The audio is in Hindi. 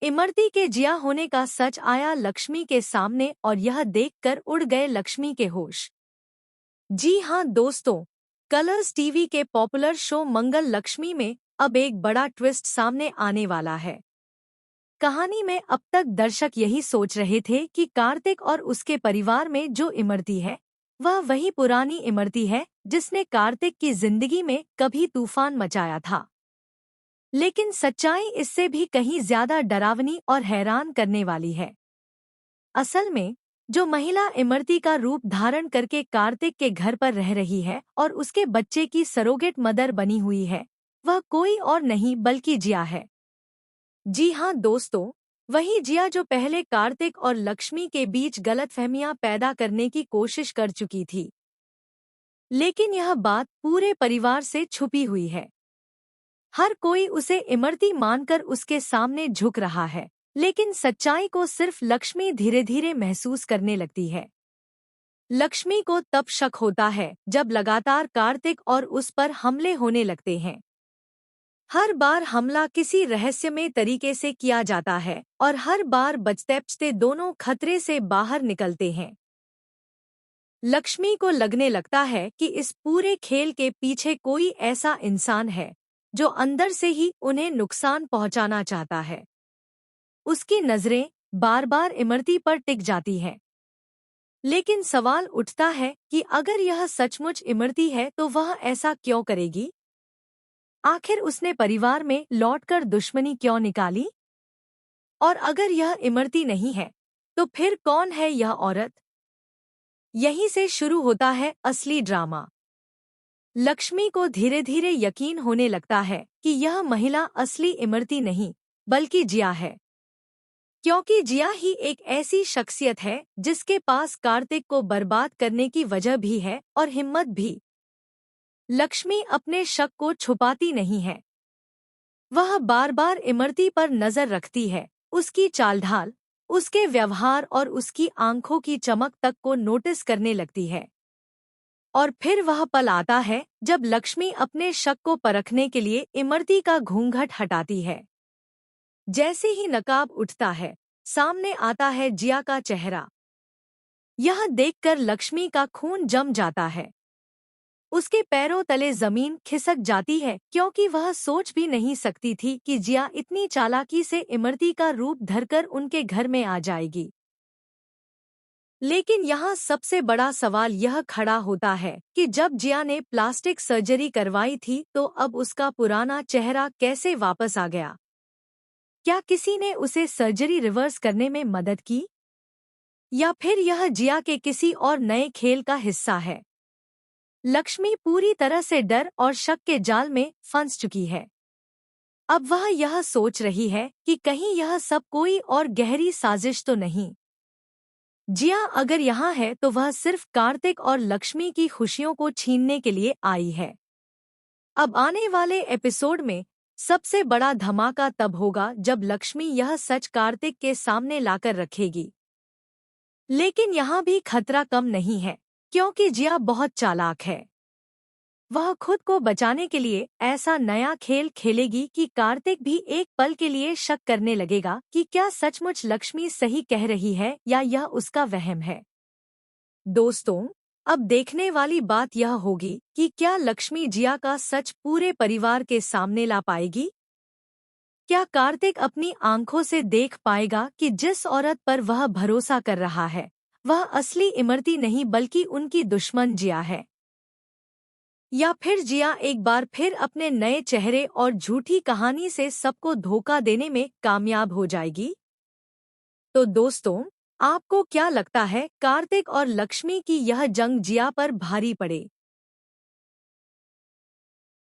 इमरती के जिया होने का सच आया लक्ष्मी के सामने और यह देखकर उड़ गए लक्ष्मी के होश। जी हाँ दोस्तों, कलर्स टीवी के पॉपुलर शो मंगल लक्ष्मी में अब एक बड़ा ट्विस्ट सामने आने वाला है। कहानी में अब तक दर्शक यही सोच रहे थे कि कार्तिक और उसके परिवार में जो इमरती है वह वही पुरानी इमरती है जिसने कार्तिक की जिंदगी में कभी तूफान मचाया था। लेकिन सच्चाई इससे भी कहीं ज्यादा डरावनी और हैरान करने वाली है। असल में जो महिला इमरती का रूप धारण करके कार्तिक के घर पर रह रही है और उसके बच्चे की सरोगेट मदर बनी हुई है, वह कोई और नहीं बल्कि जिया है। जी हाँ दोस्तों, वही जिया जो पहले कार्तिक और लक्ष्मी के बीच गलतफहमियां पैदा करने की कोशिश कर चुकी थी। लेकिन यह बात पूरे परिवार से छुपी हुई है। हर कोई उसे इमरती मानकर उसके सामने झुक रहा है, लेकिन सच्चाई को सिर्फ लक्ष्मी धीरे धीरे महसूस करने लगती है। लक्ष्मी को तब शक होता है जब लगातार कार्तिक और उस पर हमले होने लगते हैं। हर बार हमला किसी रहस्यमय तरीके से किया जाता है और हर बार बचते-बचते दोनों खतरे से बाहर निकलते हैं। लक्ष्मी को लगने लगता है कि इस पूरे खेल के पीछे कोई ऐसा इंसान है जो अंदर से ही उन्हें नुकसान पहुंचाना चाहता है। उसकी नजरें बार बार इमरती पर टिक जाती हैं। लेकिन सवाल उठता है कि अगर यह सचमुच इमरती है तो वह ऐसा क्यों करेगी? आखिर उसने परिवार में लौटकर दुश्मनी क्यों निकाली? और अगर यह इमरती नहीं है तो फिर कौन है यह औरत? यहीं से शुरू होता है असली ड्रामा। लक्ष्मी को धीरे धीरे यकीन होने लगता है कि यह महिला असली इमरती नहीं बल्कि जिया है, क्योंकि जिया ही एक ऐसी शख्सियत है जिसके पास कार्तिक को बर्बाद करने की वजह भी है और हिम्मत भी। लक्ष्मी अपने शक को छुपाती नहीं है। वह बार बार इमरती पर नजर रखती है, उसकी चालढाल, उसके व्यवहार और उसकी आंखों की चमक तक को नोटिस करने लगती है। और फिर वह पल आता है जब लक्ष्मी अपने शक को परखने के लिए इमरती का घूंघट हटाती है। जैसे ही नकाब उठता है, सामने आता है जिया का चेहरा। यह देखकर लक्ष्मी का खून जम जाता है। उसके पैरों तले जमीन खिसक जाती है, क्योंकि वह सोच भी नहीं सकती थी कि जिया इतनी चालाकी से इमरती का रूप धरकर उनके घर में आ जाएगी। लेकिन यहाँ सबसे बड़ा सवाल यह खड़ा होता है कि जब जिया ने प्लास्टिक सर्जरी करवाई थी तो अब उसका पुराना चेहरा कैसे वापस आ गया? क्या किसी ने उसे सर्जरी रिवर्स करने में मदद की? या फिर यह जिया के किसी और नए खेल का हिस्सा है? लक्ष्मी पूरी तरह से डर और शक के जाल में फंस चुकी है। अब वह यह सोच रही है कि कहीं यह सब कोई और गहरी साजिश तो नहीं। जिया अगर यहाँ है तो वह सिर्फ कार्तिक और लक्ष्मी की खुशियों को छीनने के लिए आई है। अब आने वाले एपिसोड में सबसे बड़ा धमाका तब होगा जब लक्ष्मी यह सच कार्तिक के सामने लाकर रखेगी। लेकिन यहाँ भी खतरा कम नहीं है, क्योंकि जिया बहुत चालाक है। वह खुद को बचाने के लिए ऐसा नया खेल खेलेगी कि कार्तिक भी एक पल के लिए शक करने लगेगा कि क्या सचमुच लक्ष्मी सही कह रही है या यह उसका वहम है। दोस्तों, अब देखने वाली बात यह होगी कि क्या लक्ष्मी जिया का सच पूरे परिवार के सामने ला पाएगी? क्या कार्तिक अपनी आंखों से देख पाएगा कि जिस औरत पर वह भरोसा कर रहा है वह असली इमरती नहीं बल्कि उनकी दुश्मन जिया है? या फिर जिया एक बार फिर अपने नए चेहरे और झूठी कहानी से सबको धोखा देने में कामयाब हो जाएगी? तो दोस्तों, आपको क्या लगता है, कार्तिक और लक्ष्मी की यह जंग जिया पर भारी पड़े